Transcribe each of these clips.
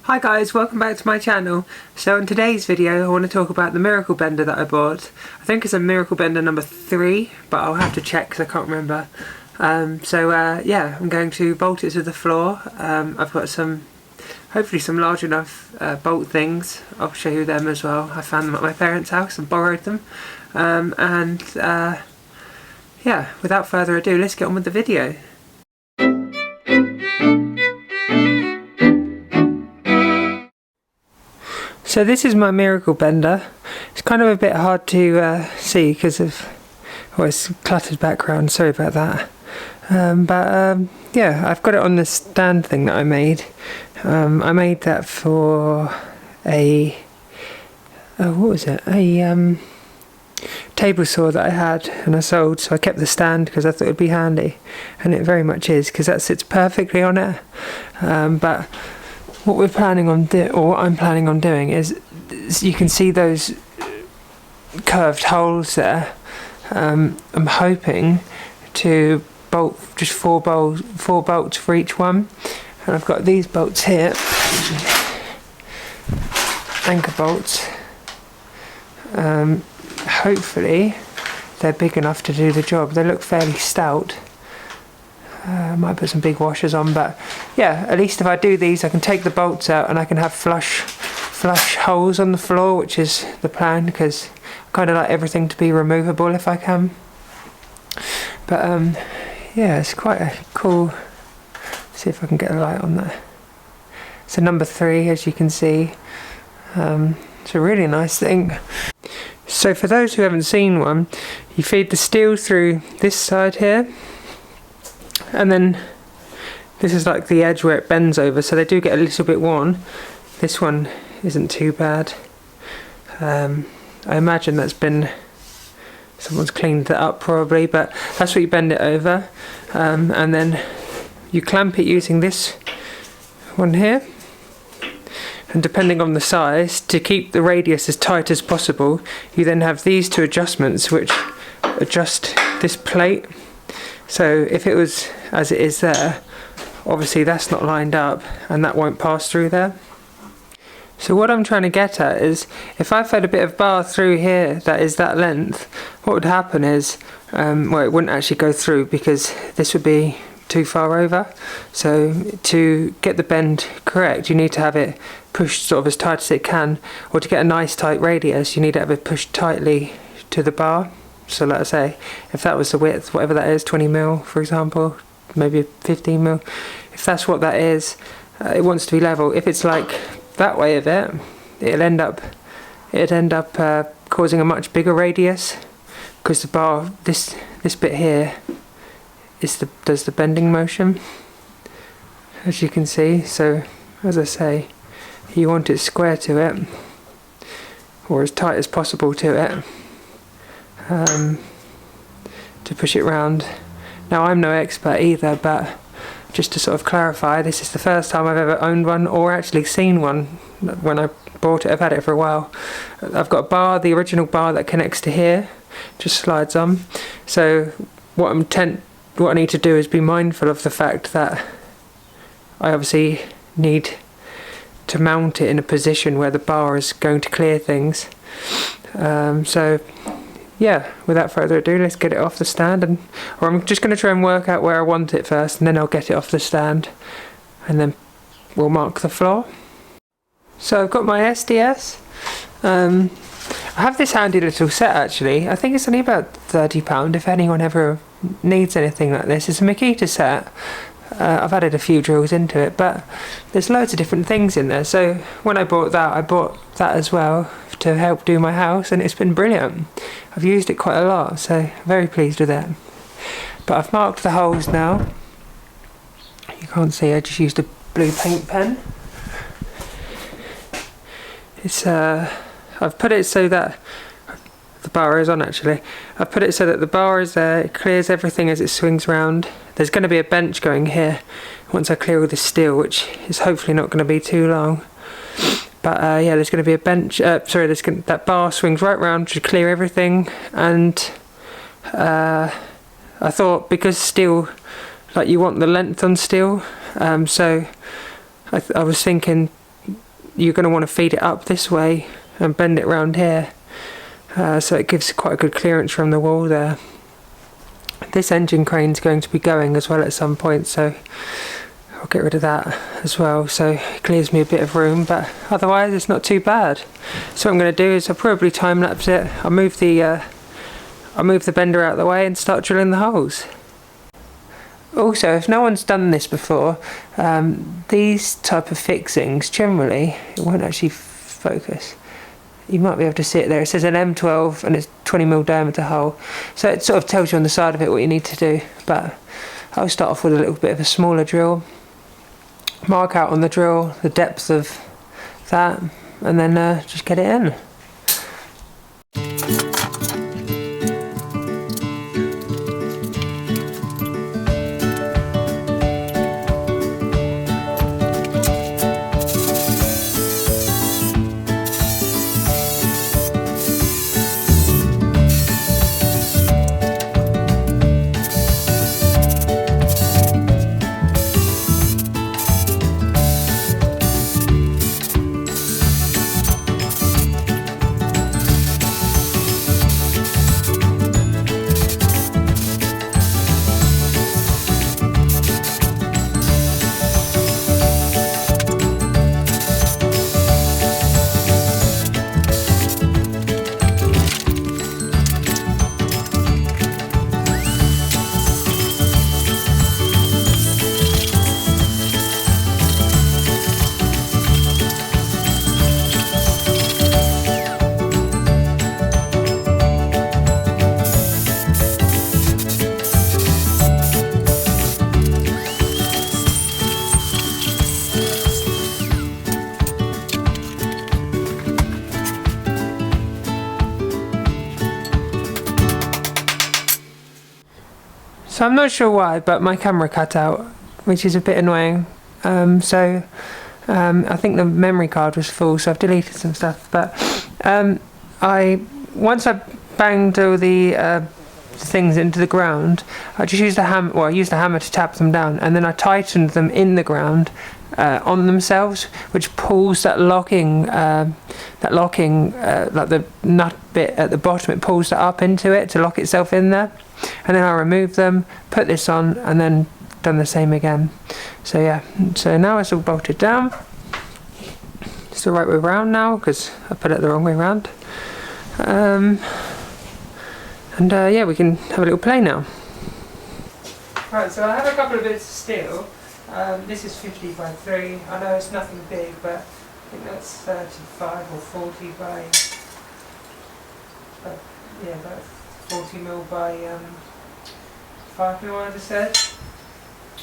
Hi guys, welcome back to my channel. So in today's video I want to talk about the miracle bender that I bought. I think it's a miracle bender number 3, but I'll have to check because I can't remember. Yeah, I'm going to bolt it to the floor. I've got hopefully some large enough bolt things. I'll show you them as well. I found them at my parents' house and borrowed them. Yeah, without further ado, let's get on with the video. So this is my miracle bender. It's kind of a bit hard to see because of it's cluttered background, sorry about that. Yeah, I've got it on this stand thing that I made. I made that for a table saw that I had and I sold, so I kept the stand because I thought it would be handy, and it very much is because that sits perfectly on it. But what I'm planning on doing is you can see those curved holes there. I'm hoping to bolt just four bolts for each one, and I've got these bolts here, anchor bolts. Hopefully they're big enough to do the job. They look fairly stout. I might put some big washers on, but yeah, at least if I do these I can take the bolts out and I can have flush holes on the floor, which is the plan, because I kind of like everything to be removable if I can. But yeah, it's quite a cool, see if I can get a light on that. It's a number 3, as you can see. It's a really nice thing. So for those who haven't seen one, you feed the steel through this side here, and then this is like the edge where it bends over, so they do get a little bit worn. This one isn't too bad. I imagine someone's cleaned that up probably, but that's what you bend it over, and then you clamp it using this one here, and depending on the size, to keep the radius as tight as possible, you then have these two adjustments which adjust this plate. So if it was as it is there, obviously that's not lined up and that won't pass through there. So what I'm trying to get at is, if I fed a bit of bar through here that is that length, what would happen is, well, it wouldn't actually go through because this would be too far over. So to get the bend correct, you need to have it pushed sort of as tight as it can, or to get a nice tight radius, you need to have it pushed tightly to the bar. So like I say, if that was the width, whatever that is, 20 mil for example, maybe 15 mil, if that's what that is, it wants to be level. If it's like that way of it, it'd end up causing a much bigger radius, because the bar, this bit here does the bending motion, as you can see. So as I say, you want it square to it, or as tight as possible to it, to push it round. Now I'm no expert either, but just to sort of clarify, this is the first time I've ever owned one or actually seen one. When I bought it, I've had it for a while. I've got a bar, the original bar that connects to here, just slides on. So what I need to do is be mindful of the fact that I obviously need to mount it in a position where the bar is going to clear things. So yeah, without further ado, let's get it off the stand, or I'm just going to try and work out where I want it first, and then I'll get it off the stand, and then we'll mark the floor. So I've got my SDS. I have this handy little set actually. I think it's only about £30 if anyone ever needs anything like this. It's a Makita set. I've added a few drills into it, but there's loads of different things in there. So when I bought that as well to help do my house, and it's been brilliant. I've used it quite a lot, so very pleased with it. But I've marked the holes now. You can't see, I just used a blue paint pen. I've put it so that the bar is on actually. I've put it so that the bar is there, it clears everything as it swings round. There's going to be a bench going here once I clear all this steel, which is hopefully not going to be too long. But yeah, there's going to be a bench, that bar swings right round to clear everything. And I thought, because steel, like, you want the length on steel, so I was thinking you're going to want to feed it up this way and bend it round here, so it gives quite a good clearance from the wall there. This engine crane's going to be going as well at some point, so I'll get rid of that as well, so it clears me a bit of room, but otherwise it's not too bad. So what I'm going to do is I'll probably time lapse it. I'll move the bender out of the way and start drilling the holes. Also, if no one's done this before, these type of fixings, generally, it won't actually focus. You might be able to see it there. It says an M12 and it's 20mm diameter hole. So it sort of tells you on the side of it what you need to do. But I'll start off with a little bit of a smaller drill. Mark out on the drill the depth of that, and then just get it in. So I'm not sure why, but my camera cut out, which is a bit annoying. I think the memory card was full, so I've deleted some stuff. But once I banged all the things into the ground, I just used a hammer. Well, I used a hammer to tap them down, and then I tightened them in the ground on themselves, which pulls that locking, like the nut bit at the bottom. It pulls that up into it to lock itself in there. And then I removed them, put this on, and then done the same again. So yeah, so now it's all bolted down. It's the right way round now because I put it the wrong way round. Yeah, we can have a little play now. Right, so I have a couple of bits of steel. This is 50 by 3. I know it's nothing big, but I think that's 35 or 40 by, about 40mm by 5mm, as I said.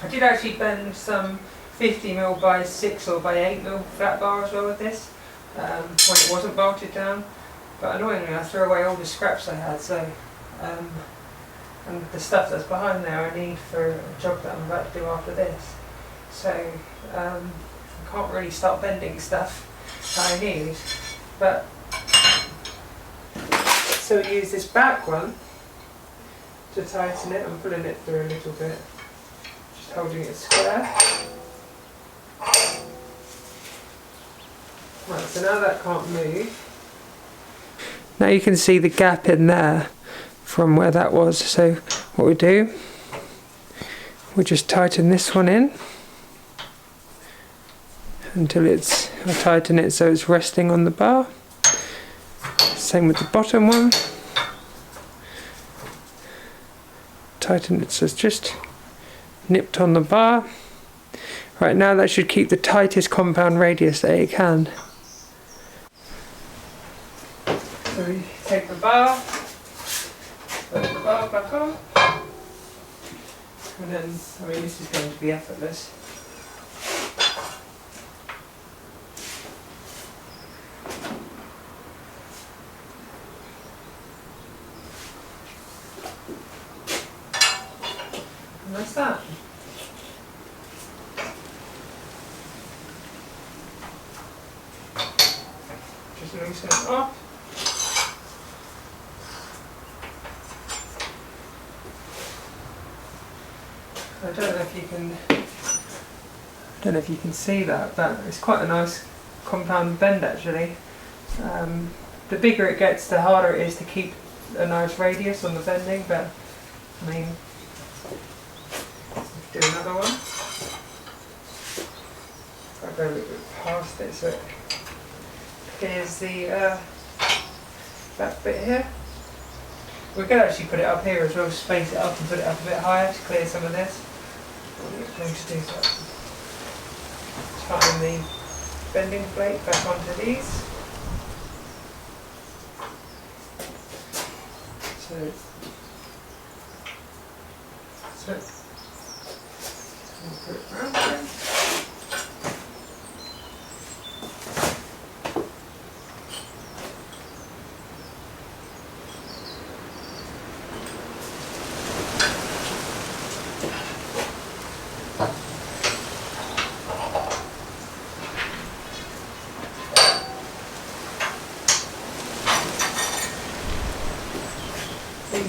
I did actually bend some 50mm by 6 or by 8mm flat bar as well with this, when it wasn't bolted down. But annoyingly, I threw away all the scraps I had, so and the stuff that's behind there I need for a job that I'm about to do after this. So I can't really start bending stuff that I need. But so we use this back one to tighten it. I'm pulling it through a little bit, just holding it square. Right, so now that can't move. Now you can see the gap in there from where that was. So what we do, we just tighten this one in until I tighten it so it's resting on the bar. Same with the bottom one. Tighten it so it's just nipped on the bar. Right, now that should keep the tightest compound radius that it can. So we take the bar, put the bar back on, and then, this is going to be effortless. And that's that. Just loosen it off. I don't know if you can see that, but it's quite a nice compound bend actually. The bigger it gets, the harder it is to keep a nice radius on the bending, but I mean, let's do another one. I'll go a little bit past it so here's the back bit here. We could actually put it up here as well, space it up and put it up a bit higher to clear some of this. Let's do that. Tighten the bending plate back onto these. So put it around there.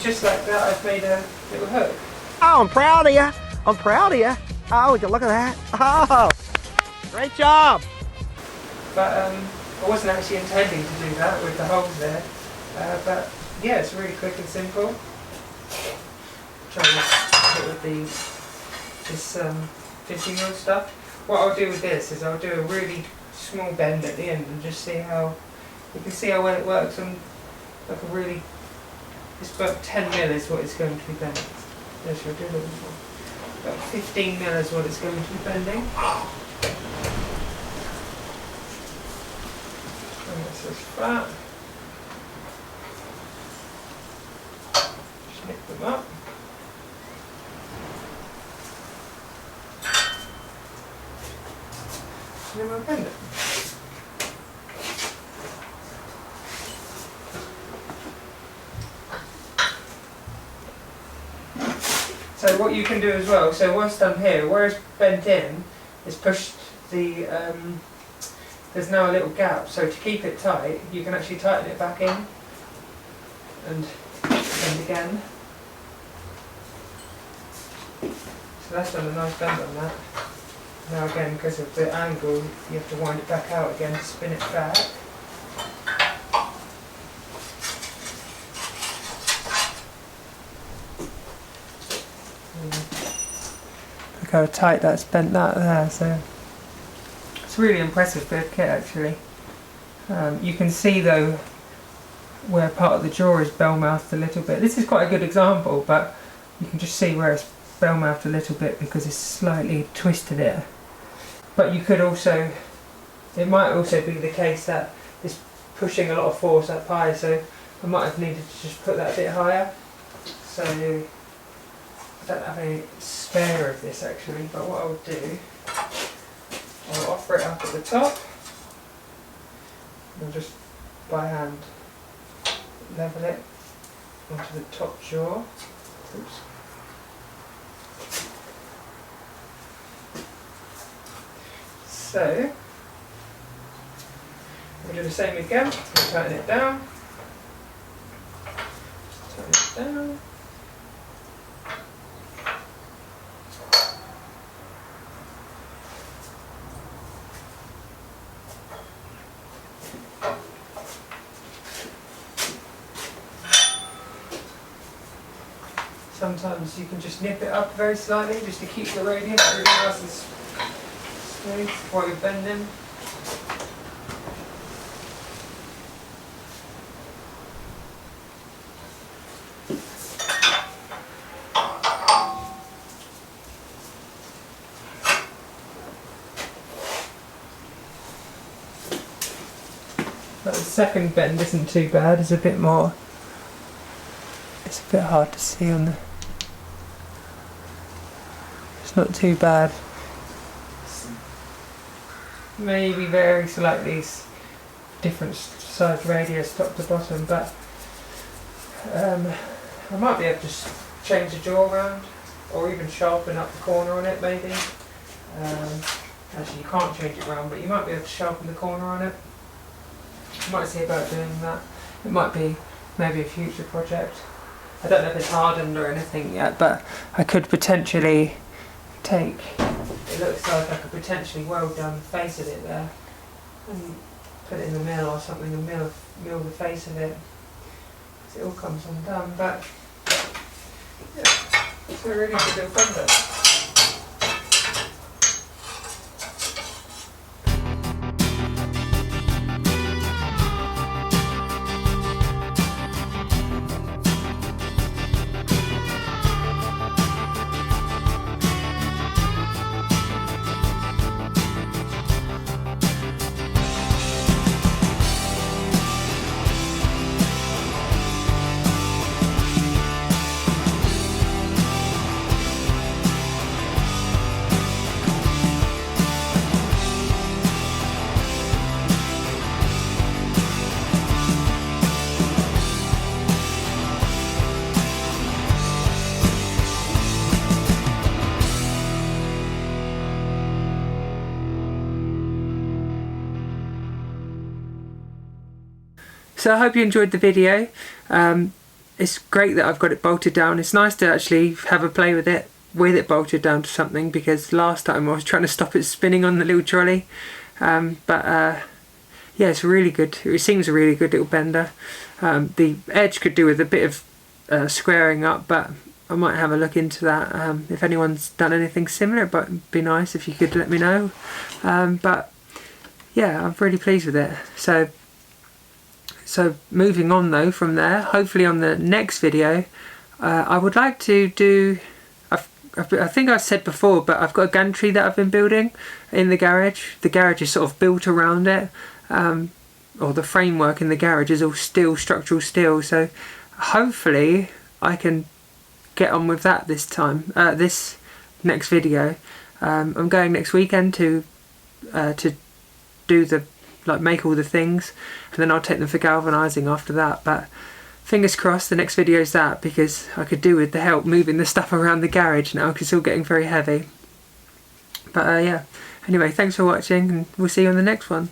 Just like that, I've made a little hook. Oh, I'm proud of you. I'm proud of you. Oh, would you look at that? Oh, great job. But I wasn't actually intending to do that with the holes there. But yeah, it's really quick and simple. Try to do it with this 50mm stuff. What I'll do with this is I'll do a really small bend at the end and just see how, you can see how well it works on like a really, it's about 10mm is what it's going to be bending. Yes, I'll do a little more. About 15mm is what it's going to be bending. And this is flat. Just nip them up. And then we'll bend it. So what you can do as well, so once done here, where it's bent in, is pushed the, there's now a little gap, so to keep it tight, you can actually tighten it back in, and bend again. So that's done a nice bend on that. Now again, because of the angle, you have to wind it back out again to spin it back. Look how tight that's bent that there, so it's a really impressive bit of kit actually. You can see though where part of the jaw is bell-mouthed a little bit. This is quite a good example, but you can just see where it's bell-mouthed a little bit because it's slightly twisted it. But you could also, it might also be the case that it's pushing a lot of force up high, so I might have needed to just put that a bit higher. So I don't have any spare of this actually, but what I'll do, I'll offer it up at the top and just by hand level it onto the top jaw. Oops. So we'll do the same again. We'll tighten it down. Tighten it down. Sometimes you can just nip it up very slightly just to keep the radius really nice and smooth while you're bending. But the second bend isn't too bad, it's a bit more, it's a bit hard to see on the, it's not too bad. Maybe very slightly different size radius top to bottom, but I might be able to just change the jaw around or even sharpen up the corner on it maybe. Actually you can't change it around, but you might be able to sharpen the corner on it. I might see about doing that. It might be maybe a future project. I don't know if it's hardened or anything yet, but I could potentially take, it looks like I could potentially weld down the face of it there and put it in the mill or something and mill the face of it. So it all comes undone, but yeah, it's a really good little fender. So I hope you enjoyed the video. It's great that I've got it bolted down. It's nice to actually have a play with it bolted down to something, because last time I was trying to stop it spinning on the little trolley. Yeah, it's really good. It seems a really good little bender. The edge could do with a bit of squaring up, but I might have a look into that. If anyone's done anything similar, but it'd be nice if you could let me know. But yeah, I'm really pleased with it. So moving on though from there, hopefully on the next video, I would like to do, I think I've said before, but I've got a gantry that I've been building in the garage. The garage is sort of built around it, or the framework in the garage is all steel, structural steel, so hopefully I can get on with that this time, this next video. I'm going next weekend to do the, make all the things, and then I'll take them for galvanising after that. But fingers crossed the next video is that, because I could do with the help moving the stuff around the garage now, because it's all getting very heavy. But yeah, anyway, thanks for watching, and we'll see you on the next one.